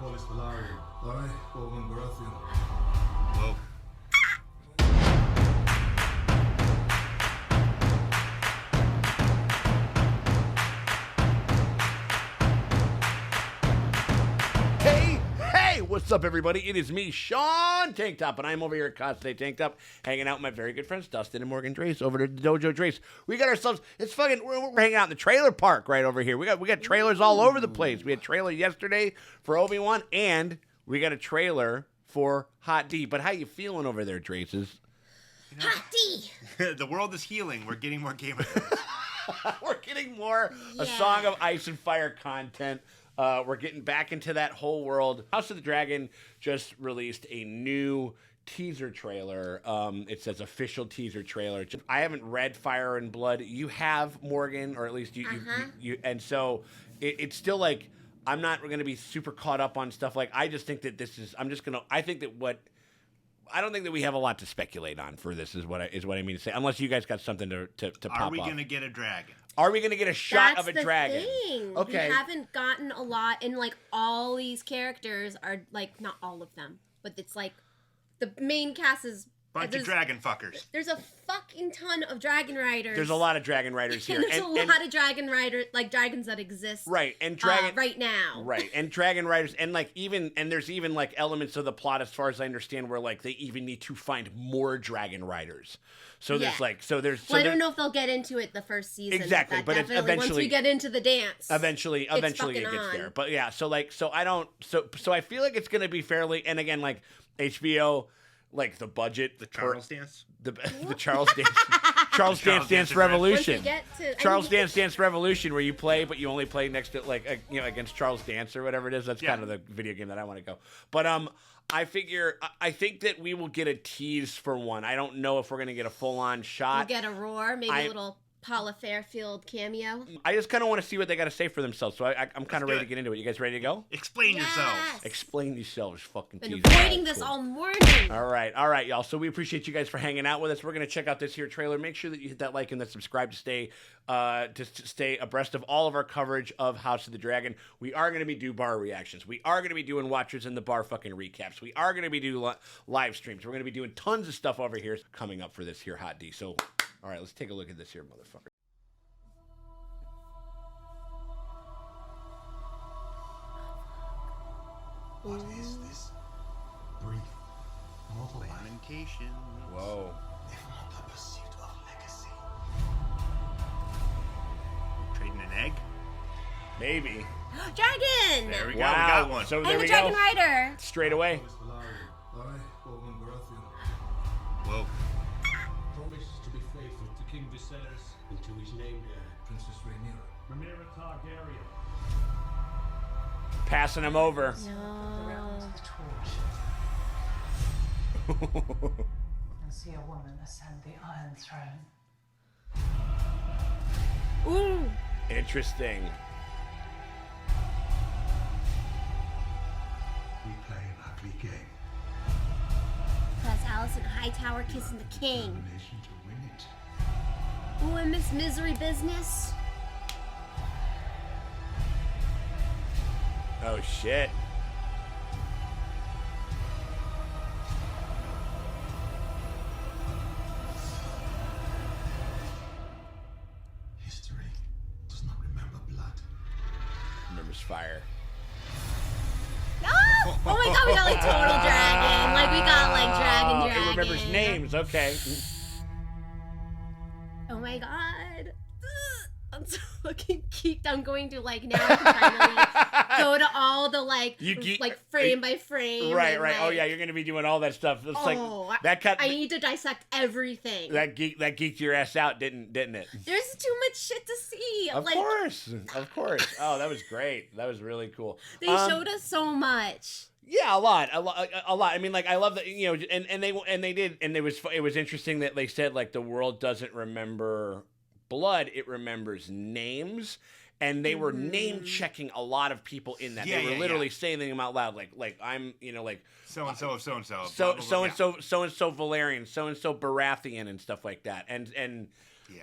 Whoa. Hey, what's up, everybody? It is me, Sean Tank Top, and I'm over here at Constant Tank Top, hanging out with my very good friends, Dustin and Morgan Drace, over at Dojo Drace. We got ourselves, we're hanging out in the trailer park right over here. We got trailers all over the place. We had a trailer yesterday for Obi-Wan, and we got a trailer for Hot D. But how you feeling over there, Draces? Hot D! The world is healing. We're getting more Game of Thrones. We're getting more A Song of Ice and Fire content. We're getting back into that whole world. House of the Dragon just released a new teaser trailer. It says official teaser trailer. I haven't read Fire and Blood. You have, Morgan, or at least you and so it's still like I'm not going to be super caught up on stuff. Like I just think that I don't think that we have a lot to speculate on for this. Is what I mean to say. Unless you guys got something to pop off. Are we going to get a dragon? Are we going to get a shot of a dragon? Thing. Okay. We haven't gotten a lot, and like all these characters are like not all of them, but it's like the main cast is bunch of dragon fuckers. There's a fucking ton of dragon riders. There's a lot of dragon riders here. And there's a lot of dragon riders, like dragons that exist. Right, and dragon right now. Right, and dragon riders, and like there's even like elements of the plot, as far as I understand, where like they even need to find more dragon riders. So there's like I don't know if they'll get into it the first season. Exactly, but eventually once we get into the dance, eventually it gets there. But yeah, so I feel like it's gonna be fairly, and again, like HBO. Like the budget, the Charles dance, the Charles Dance Revolution, Charles Dance Revolution, where you play, but you only play next to against Charles Dance or whatever it is. That's kind of the video game that I want to go. But I think that we will get a tease for one. I don't know if we're gonna get a full on shot. We'll get a roar, maybe a little Paula Fairfield cameo. I just kind of want to see what they got to say for themselves. So I'm kind of ready to get into it. You guys ready to go? Explain yourselves. Explain yourselves, fucking teaser. Been avoiding this all morning. All right, y'all. So we appreciate you guys for hanging out with us. We're gonna check out this here trailer. Make sure that you hit that like and that subscribe to stay abreast of all of our coverage of House of the Dragon. We are gonna be doing bar reactions. We are gonna be doing Watchers in the Bar fucking recaps. We are gonna be doing live streams. We're gonna be doing tons of stuff over here coming up for this here Hot D. So. All right, let's take a look at this here, motherfucker. What is this? Brief, mortal life. Lamentation. Whoa. If not the pursuit of legacy. Trading an egg? Maybe. Dragon! There we go. Wow. We got one. So I'm there a we dragon go. rider. Straight away. Whoa. Promise to be faithful to King Viserys and to his name bearer, Princess Rhaenyra. Rhaenyra Targaryen. Passing him over. No. And see a woman ascend the Iron Throne. Ooh. Interesting. We play an ugly game. That's Alicent Hightower kissing the king. Determination to win it. Ooh, and Miss Misery business. Oh, shit. History does not remember blood. Remembers fire. Oh my god, we got like total dragon. Like we got like dragon. It remembers names. Okay. Oh my god. I'm so fucking geeked. I'm going to like now I can finally go to all the like frame by frame. Right. And, Like, oh like, yeah, you're gonna be doing all that stuff. It's like that cut. I need to dissect everything. That geeked your ass out, didn't it? There's too much shit to see. Of course. Oh, that was great. That was really cool. They showed us so much. Yeah, a lot. I mean, like, I love that, you know, and they did, and it was interesting that they said like the world doesn't remember blood, it remembers names. And they were name checking a lot of people in that. They were literally saying them out loud, like I'm, you know, like so and so, so and so, so and so Valerian, so and so Baratheon, and stuff like that. And you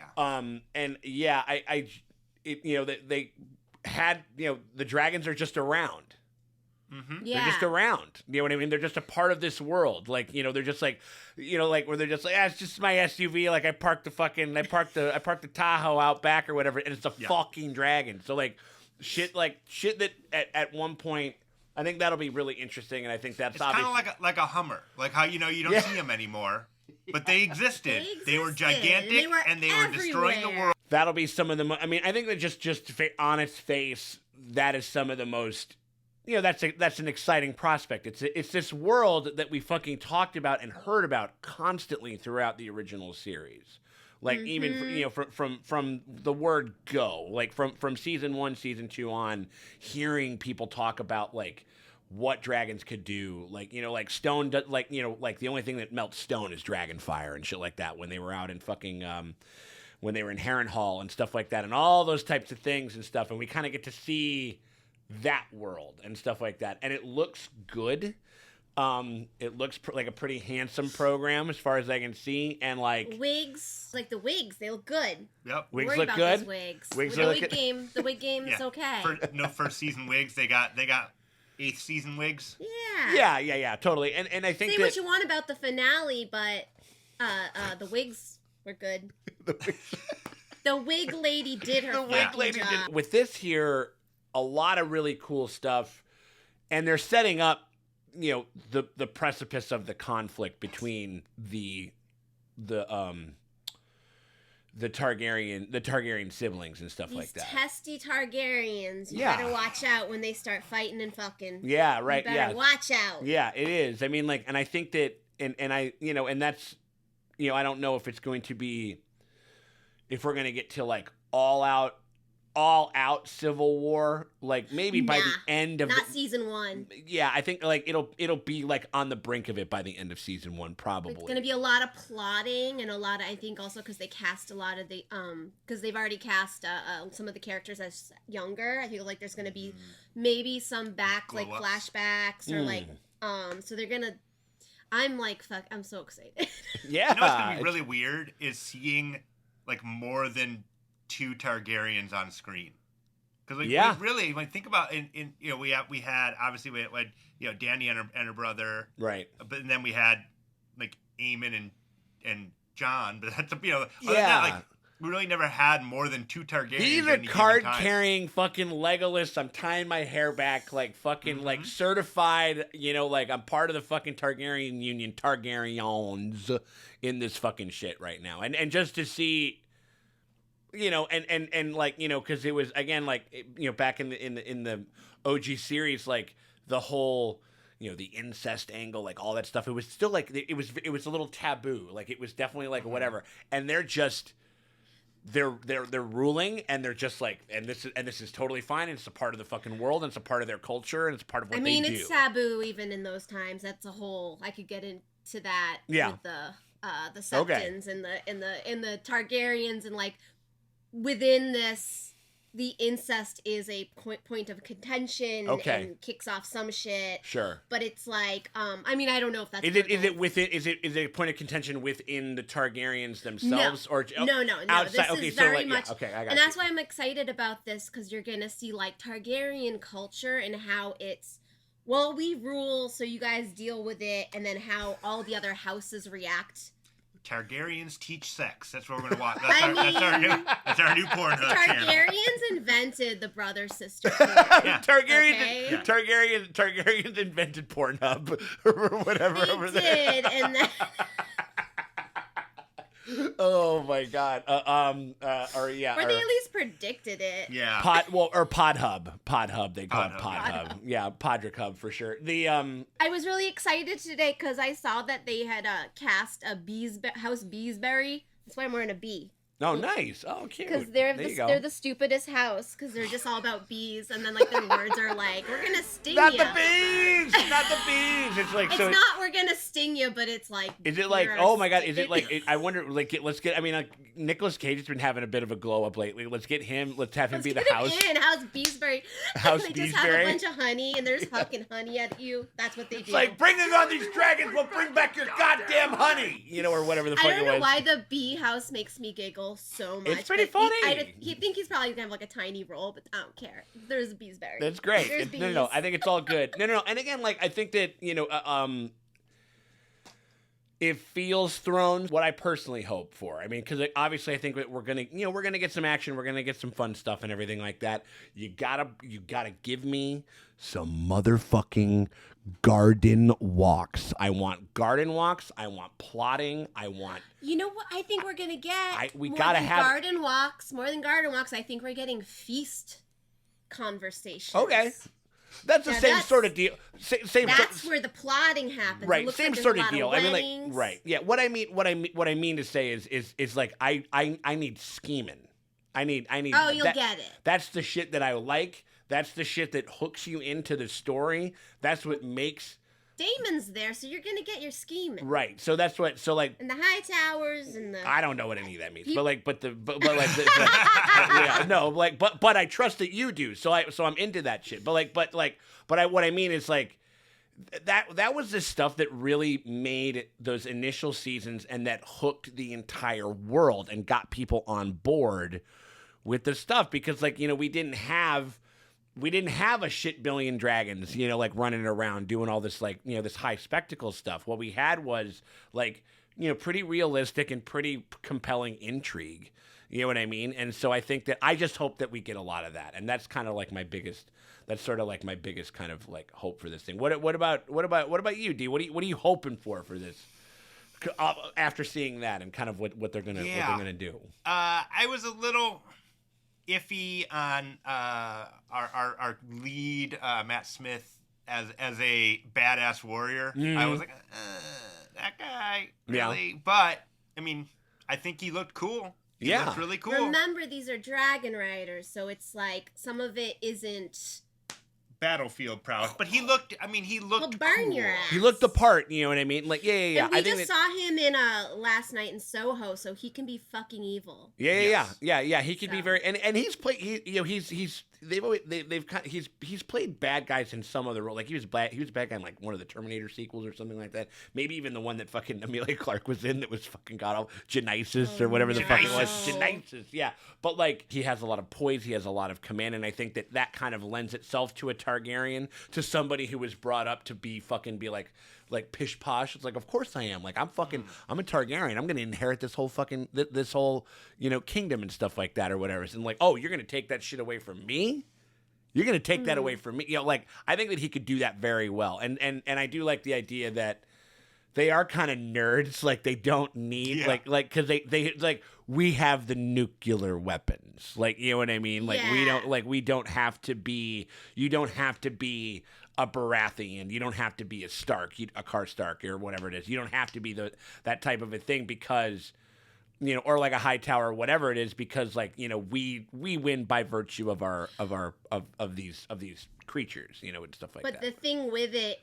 know, they had, you know, the dragons are just around. Yeah. They're just around. You know what I mean? They're just a part of this world. Like, you know, they're just like, you know, like where they're just like, it's just my SUV. Like I parked the Tahoe out back or whatever, and it's a fucking dragon. So like shit that at one point, I think that'll be really interesting, and I think that's It's kind of like a Hummer, like how you don't see them anymore, but they existed. They were gigantic, and they were destroying the world. That'll be some of the. I mean, I think that just on its face, that is some of the most. You know, that's an exciting prospect. It's this world that we fucking talked about and heard about constantly throughout the original series. Like even from the word go, like from season 1, season 2 on, hearing people talk about like what dragons could do, like like stone, like like the only thing that melts stone is dragon fire and shit like that. When they were out in fucking when they were in Harrenhal and stuff like that, and all those types of things and stuff, and we kind of get to see that world and stuff like that, and it looks good. It looks like a pretty handsome program as far as I can see, and like wigs, like the wigs, they look good. Yep, wigs look good. Wigs. The wig game is okay. First season wigs, they got 8th season wigs. Yeah, totally. And I think say what you want about the finale, but the wigs were good. The wig lady did her fucking job. With this here, a lot of really cool stuff, and they're setting up. The precipice of the conflict between the Targaryen siblings and stuff like that. Testy Targaryens. You better watch out when they start fighting and fucking. Yeah, right. You better watch out. Yeah, it is. I mean, like, and I think that, and I, and that's, I don't know if it's going to be, if we're going to get to like all out civil war, like maybe by the end of season 1. Yeah, I think like it'll be like on the brink of it by the end of season 1, probably. It's gonna be a lot of plotting and a lot of, I think also because they cast a lot of the because they've already cast some of the characters as younger. I feel like there's gonna be maybe some like flashbacks or like so they're gonna. I'm like fuck. I'm so excited. Yeah, what's gonna be really weird is seeing like more than 2 Targaryens on screen, because we really think about in we had obviously we had Dany and her brother, right, but then we had like Aemon and Jon, but that's other than that, like we really never had more than 2 Targaryens. He's a card carrying fucking Legolas. I'm tying my hair back like fucking like certified. Like I'm part of the fucking Targaryen Union, Targaryens in this fucking shit right now, and just to see. And like, because it was again like back in the OG series, like the whole the incest angle, like all that stuff. It was still like it was a little taboo. Like it was definitely like whatever. And they're just they're ruling, and they're just like, and this is totally fine. And it's a part of the fucking world, and it's a part of their culture, and it's a part of what they do. It's taboo even in those times. That's a whole. I could get into that. Yeah. With the Septons and the Targaryens and like. Within this, the incest is a point of contention and kicks off some shit. Sure, but it's like, I mean, I don't know if that's is it a point of contention within the Targaryens themselves no. or no outside? This is very much okay, I got and that's why I'm excited about this, because you're gonna see like Targaryen culture and how it's we rule, so you guys deal with it, and then how all the other houses react. Targaryens teach sex. That's what we're gonna watch. That's our new Pornhub channel. Targaryens invented the brother sister. Targaryens invented Pornhub or whatever they over did, there. And then. Oh my god. Or they at least predicted it. Yeah. Podhub. They call it Podhub. Yeah, Podrick Hub for sure. I was really excited today because I saw that they had cast a House Beesbury. That's why I'm wearing a bee. Oh, nice. Oh, cute. Because they're the stupidest house, because they're just all about bees, and then like their words are like, "We're gonna sting Not you." the bees. bees, not the bees. It's like it's so. not we're gonna sting you, but it's like. Is it like? Oh my god! Is it like? I wonder. Like, let's get. I mean, like Nicolas Cage has been having a bit of a glow up lately. Let's get him. Let's have him be the house. House Beesbury. House they Beesbury. just have a bunch of honey and they're just hucking honey at you. That's what they do. It's like bringing on these dragons will bring back your goddamn honey, or whatever the fuck it was. I don't know why the bee house makes me giggle so much. It's pretty funny. I think he's probably gonna have like a tiny role, but I don't care. There's a Beesbury. That's great. There's bees. No. I think it's all good. No. And again, like I think that it feels Thrones. What I personally hope for. I mean, because obviously I think that we're gonna get some action. We're gonna get some fun stuff and everything like that. You gotta give me some motherfucking garden walks. I want garden walks. I want plotting. I want. You know what? I think we're gonna get. We gotta have garden walks. More than garden walks, I think we're getting feast conversations. Okay. That's the same sort of deal. Same. That's where the plotting happens. Right. Same sort of deal. I mean, like, right. Yeah. What I mean to say is like I need scheming. I need. Oh, you'll get it. That's the shit that I like. That's the shit that hooks you into the story. That's what makes. Damon's there, so you're gonna get your scheming. Right. So that's what. So like. And the high towers and the. I don't know what any of that means, but like yeah, no, like, but I trust that you do. So I'm into that shit. But what I mean is like. That was the stuff that really made those initial seasons and that hooked the entire world and got people on board with the stuff because like we didn't have a shit billion dragons like running around doing all this like this high spectacle stuff. What we had was like pretty realistic and pretty compelling intrigue. You know what I mean? And so I think that I just hope that we get a lot of that, and that's kind of like my biggest. That's sort of like my biggest kind of like hope for this thing. What about you, D? What are you hoping for this? After seeing that and kind of what they're gonna do. I was a little iffy on our lead Matt Smith as a badass warrior. I was like, that guy really, yeah. But I mean, I think he looked cool. He looked really cool. Remember, these are dragon riders, so it's like some of it isn't battlefield prowess, but he looked. He'll burn cool. your ass. He looked the part. You know what I mean? Like, yeah. And we just saw him in Last Night in Soho, so he can be fucking evil. Yeah. He can be very, and he's played. He's played bad guys in some other role. Like he was a bad guy in like one of the Terminator sequels or something like that. Maybe even the one that fucking Amelia Clark was in that was fucking god awful, Genesis or whatever the fuck it was. Genesis, yeah. But like he has a lot of poise, he has a lot of command, and I think that kind of lends itself to a Targaryen, to somebody who was brought up to be like pish posh. It's like, of course I am. Like I'm a Targaryen. I'm gonna inherit this whole fucking this whole kingdom and stuff like that or whatever. And like, oh, you're gonna take that shit away from me? You're gonna take that away from me? Like I think that he could do that very well. And I do like the idea that they are kind of nerds. Like they don't need like because they like we have the nuclear weapons. Like you know what I mean? Like we don't have to be. You don't have to be a Baratheon. You don't have to be a Stark, a Karstark or whatever it is. You don't have to be that type of a thing because or like a high tower or whatever it is because like we win by virtue of these creatures and stuff like that. But the thing with it,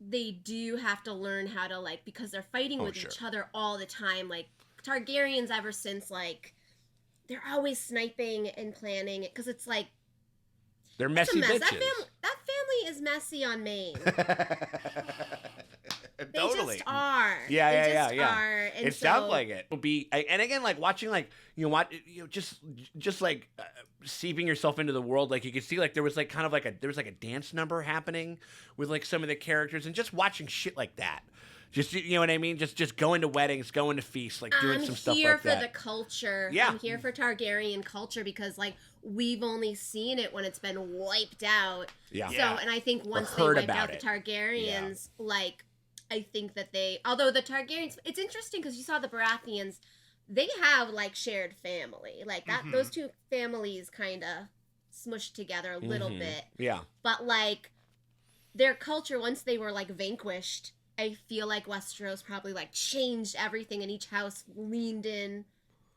they do have to learn how to like because they're fighting with each other all the time. Like Targaryens ever since like they're always sniping and planning it because it's like. They're messy bitches. That family is messy on Maine. Totally. They just are. Yeah. Are, and it sounds like it. Will be, and again, like watching, like just like seeping yourself into the world. Like you could see, like there was like kind of like there was like a dance number happening with like some of the characters, and just watching shit like that. Just you know what I mean? Just going to weddings, going to feasts, like doing some stuff like that. I'm here for the culture. Yeah. I'm here for Targaryen culture because like we've only seen it when it's been wiped out. Yeah. So and I think once they wiped out the Targaryens, like I think that although the Targaryens, it's interesting because you saw the Baratheons, they have like shared family, like that. Those two families kind of smushed together a little bit. Yeah. But like their culture, once they were like vanquished. I feel like Westeros probably like changed everything and each house leaned in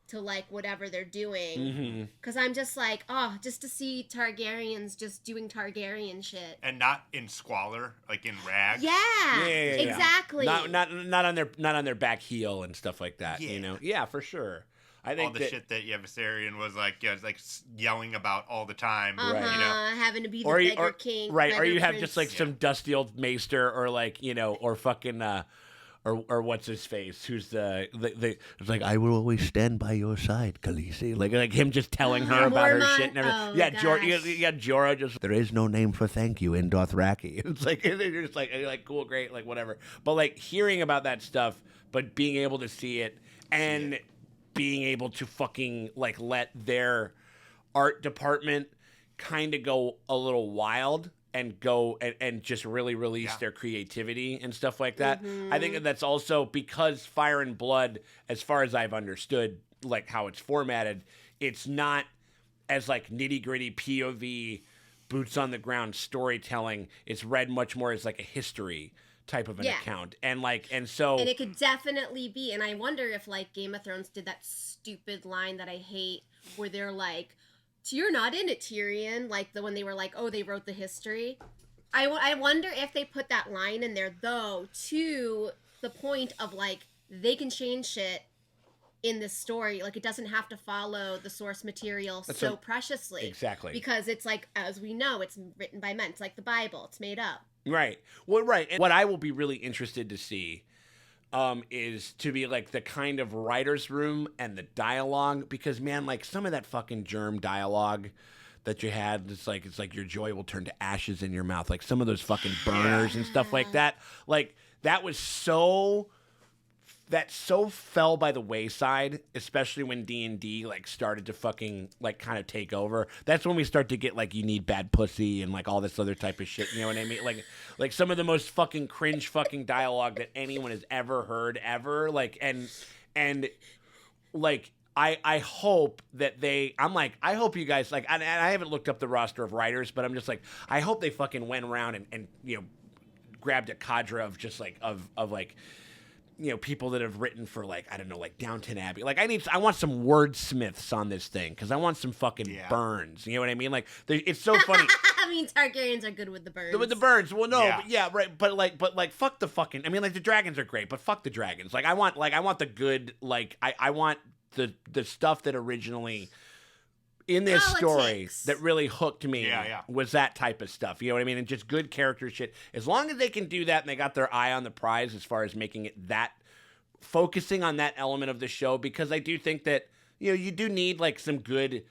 to like whatever they're doing. Because I'm just like, oh, just to see Targaryens just doing Targaryen shit, and not in squalor, like in rags. Yeah, exactly. Not on their back heel and stuff like that. You know, for sure. I think all the shit that Viserion was like yelling about all the time. Right. You know, having to be the beggar king. Right. Beggar or you have prince. just like some dusty old maester, or like, you know, or fucking or what's his face? Who's the it's like, I will always stand by your side, Khaleesi. Like him just telling her about her shit and everything. Jorah just, there is no name for thank you in Dothraki. It's like, you're just like cool, great, like whatever. But like hearing about that stuff, but being able to see it and being able to fucking like let their art department kind of go a little wild and go and just really release their creativity and stuff like that. I think that's also because Fire and Blood, as far as I've understood, like how it's formatted, it's not as like nitty gritty POV, boots on the ground storytelling. It's read much more as like a history type of an account, and it could definitely be. And I wonder if like Game of Thrones did that stupid line that I hate, where they're like, "You're not in it, Tyrion," like the when they were like, "Oh, they wrote the history." I wonder if they put that line in there though, to the point of like they can change shit in this story. Like it doesn't have to follow the source material preciously. Exactly. Because it's like, as we know, it's written by men. It's like the Bible. It's made up. Right. Well, right. And what I will be really interested to see is to be like the kind of writer's room and the dialogue, because man, like some of that fucking germ dialogue that you had, it's like your joy will turn to ashes in your mouth. Like some of those fucking burners and stuff like that. Like that was so fell by the wayside, especially when D&D like started to fucking like kind of take over. That's when we start to get like, you need bad pussy and like all this other type of shit. You know what I mean? Like some of the most fucking cringe fucking dialogue that anyone has ever heard ever. Like and like I hope that I hope you guys like, and I haven't looked up the roster of writers, but I'm just like, I hope they fucking went around and you know, grabbed a cadre of just like of like, you know, people that have written for like, I don't know, like Downton Abbey. Like I want some wordsmiths on this thing, because I want some fucking burns. You know what I mean? Like it's so funny. I mean, Targaryens are good with the burns. With the burns, well, no, right. But like, fuck the fucking. I mean, like the dragons are great, but fuck the dragons. Like I want the good. Like I want the stuff that originally in this story that really hooked me was that type of stuff. You know what I mean? And just good character shit. As long as they can do that and they got their eye on the prize as far as making it that, focusing on that element of the show, because I do think that, you know, you do need like some good,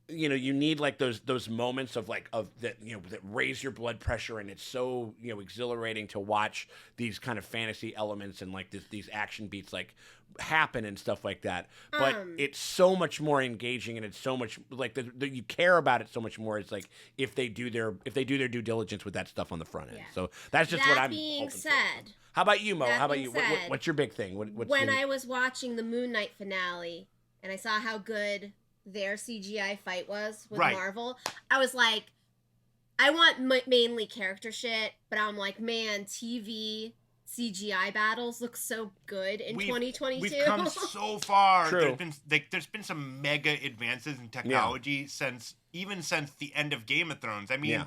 you know, you need like those moments of that, you know, that raise your blood pressure, and it's so, you know, exhilarating to watch these kind of fantasy elements and like these action beats like happen and stuff like that. But it's so much more engaging, and it's so much like you care about it so much more. It's like if they do their due diligence with that stuff on the front end. So that's just what I'm. That being said, how about you, Mo? How about you? What's your big thing? When I was watching the Moon Knight finale and I saw how good their CGI fight was with Marvel, I was like, I want mainly character shit, but I'm like, man, TV CGI battles look so good in 2022. We've come so far. True. There's been some mega advances in technology since the end of Game of Thrones. I mean,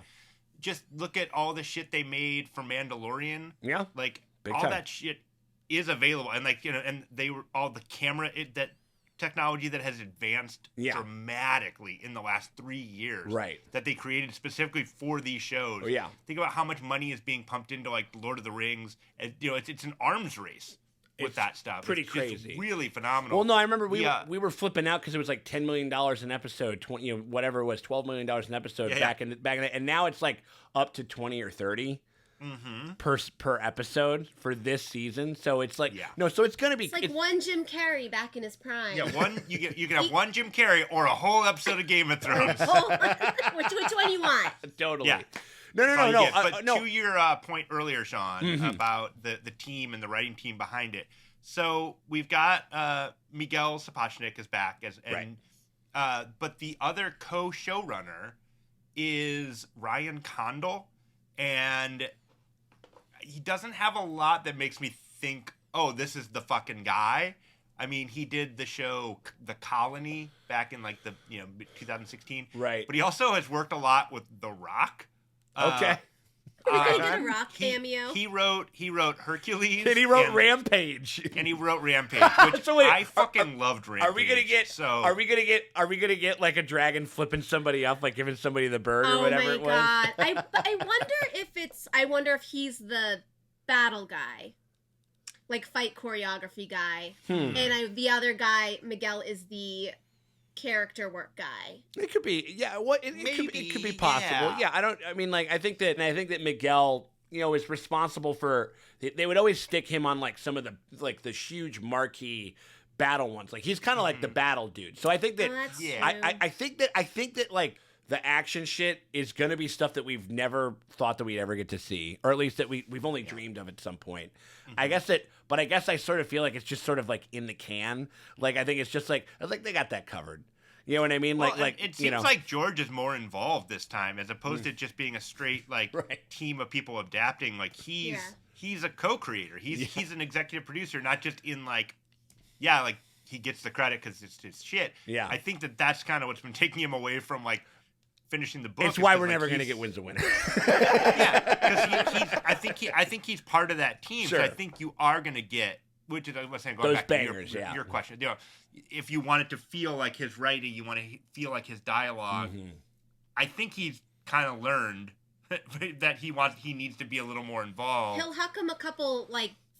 just look at all the shit they made for Mandalorian. Yeah, like big all time. that shit is available, and like, you know, and they were all the camera that technology that has advanced dramatically in the last 3 years. Right. That they created specifically for these shows. Oh, yeah. Think about how much money is being pumped into like Lord of the Rings. And, you know, it's an arms race with that stuff. Pretty it's crazy. Really phenomenal. Well, no, I remember we were flipping out because it was like $10 million an episode, 20, you know, whatever it was, $12 million an episode back in the, and now it's like up to 20 or 30. Per episode for this season, so it's like no, so it's gonna be it's one Jim Carrey back in his prime. Yeah, you can have one Jim Carrey or a whole episode of Game of Thrones. which one you want? Totally. Yeah. No. But to your point earlier, Sean, about the team and the writing team behind it. So we've got Miguel Sapochnik is back but the other co-showrunner is Ryan Condal, and he doesn't have a lot that makes me think, oh, this is the fucking guy. I mean, he did the show The Colony back in like the 2016. Right. But he also has worked a lot with The Rock. Okay. Did he get a Rock cameo? He wrote Hercules. And he wrote Rampage. And he wrote Rampage, which So wait, I fucking loved Rampage. Are we gonna get like a dragon flipping somebody up, like giving somebody the bird or whatever it was? Oh my god! I wonder if he's the battle guy, like fight choreography guy, and the other guy, Miguel, is the character work guy. It could be, yeah. It could be possible. Yeah. I think that Miguel, is responsible for. They would always stick him on like some of the huge marquee battle ones. Like he's kind of like the battle dude. So I think that I think that like the action shit is gonna be stuff that we've never thought that we'd ever get to see, or at least that we've only dreamed of at some point. I guess I sort of feel like it's just sort of like in the can. Like I think it's just like they got that covered. You know what I mean? Well, it seems like George is more involved this time, as opposed to just being a straight team of people adapting. Like he's a co-creator. He's an executive producer, not just in he gets the credit because it's his shit. Yeah, I think that's kind of what's been taking him away from finishing the book. It's why we're never going to get Wins a Winner. Yeah, because I think he's part of that team. Sure. So I think you are going to get, which is I was saying, going those back bangers. to your question. If you want it to feel like his writing, you want to feel like his dialogue. I think he's kind of learned that he needs to be a little more involved. He'll huck him a couple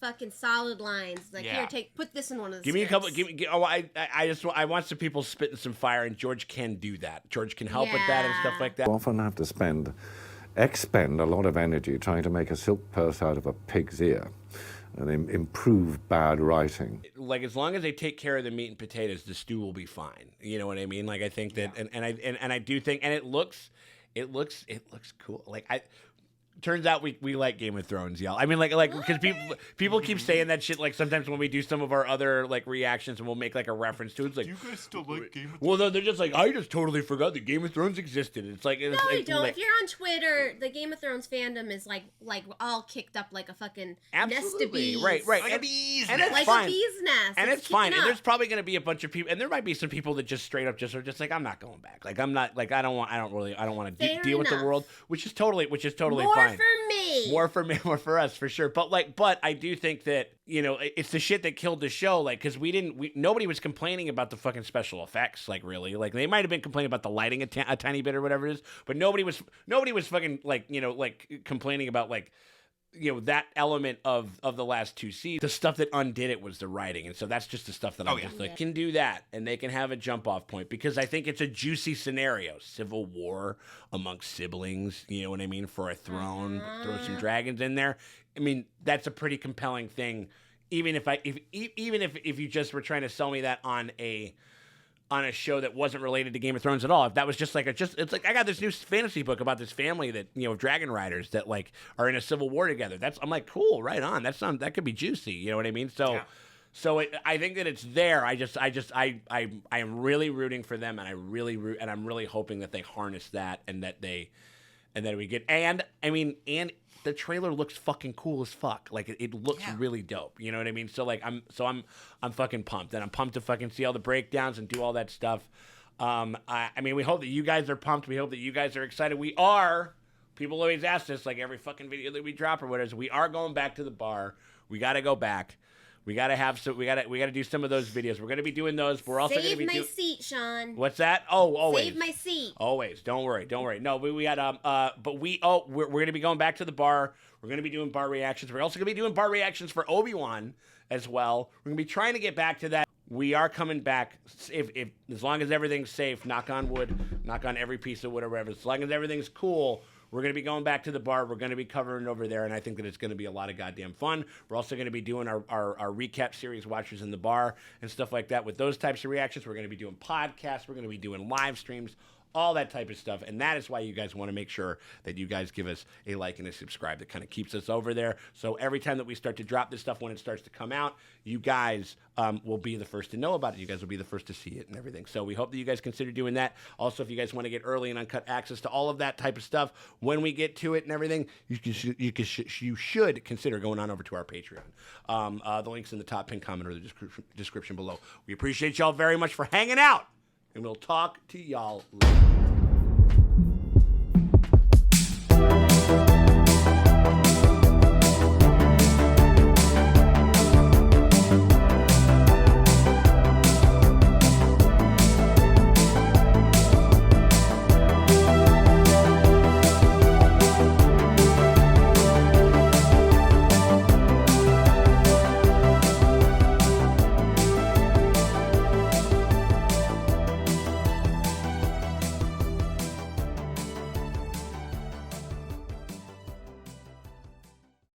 fucking solid lines. Here, put this in one of the. Give me a couple. I want some people spitting some fire, and George can do that. George can help with that and stuff like that. You often have to expend a lot of energy trying to make a silk purse out of a pig's ear, and improve bad writing. Like as long as they take care of the meat and potatoes, the stew will be fine. You know what I mean? Like I think that, and I do think, and it looks cool. Turns out we like Game of Thrones, y'all. I mean, because people keep saying that shit. Like sometimes when we do some of our other reactions, and we'll make a reference to it. It's like, do you guys still like Game of Thrones? Well, no, they're just like, I just totally forgot that Game of Thrones existed. It's like, no, you don't. If you're on Twitter, the Game of Thrones fandom is like all kicked up like a fucking nest of bees. Right. Like a bee's nest. And it's like fine. A bee's nest. And it's fine. And there's probably going to be a bunch of people, and there might be some people that just straight up are just like, I'm not going back. Like I'm not I don't want to deal with the world, which is totally more fine. For me. More for us, for sure. But I do think that, it's the shit that killed the show. Because nobody was complaining about the fucking special effects. Really. They might have been complaining about the lighting a tiny bit or whatever it is. But nobody was fucking complaining about that element of the last two seasons. The stuff that undid it was the writing, and so that's just the stuff that can do that, and they can have a jump off point, because I think it's a juicy scenario, civil war amongst siblings. You know what I mean? For a throne, throw some dragons in there. I mean, that's a pretty compelling thing. Even if you just were trying to sell me that on a show that wasn't related to Game of Thrones at all. If that was just it's like I got this new fantasy book about this family that, dragon riders that are in a civil war together. I'm like, cool, right on. That could be juicy. You know what I mean? So, I think that it's there. I am really rooting for them, and I'm really hoping that they harness that, and that we get, and the trailer looks fucking cool as fuck. It looks really dope. You know what I mean? So I'm fucking pumped, and I'm pumped to fucking see all the breakdowns and do all that stuff. We hope that you guys are pumped. We hope that you guys are excited. We are. People always ask us every fucking video that we drop or whatever. We are going back to the bar. We got to go back. We gotta do some of those videos. We're gonna be doing those. We're also gonna be Save my seat, Sean. What's that? Oh, always. Save my seat. Always. Don't worry. No, we had we're gonna be going back to the bar. We're gonna be doing bar reactions. We're also gonna be doing bar reactions for Obi-Wan as well. We're gonna be trying to get back to that. We are coming back if as long as everything's safe. Knock on wood. Knock on every piece of wood or whatever. As long as everything's cool. We're going to be going back to the bar. We're going to be covering over there, and I think that it's going to be a lot of goddamn fun. We're also going to be doing our recap series, Watchers in the Bar, and stuff like that. With those types of reactions, we're going to be doing podcasts. We're going to be doing live streams, all that type of stuff. And that is why you guys want to make sure that you guys give us a like and a subscribe. That kind of keeps us over there. So every time that we start to drop this stuff, when it starts to come out, you guys will be the first to know about it. You guys will be the first to see it and everything. So we hope that you guys consider doing that. Also, if you guys want to get early and uncut access to all of that type of stuff when we get to it and everything, you should consider going on over to our Patreon. The link's in the top pinned comment or the description below. We appreciate y'all very much for hanging out, and we'll talk to y'all later.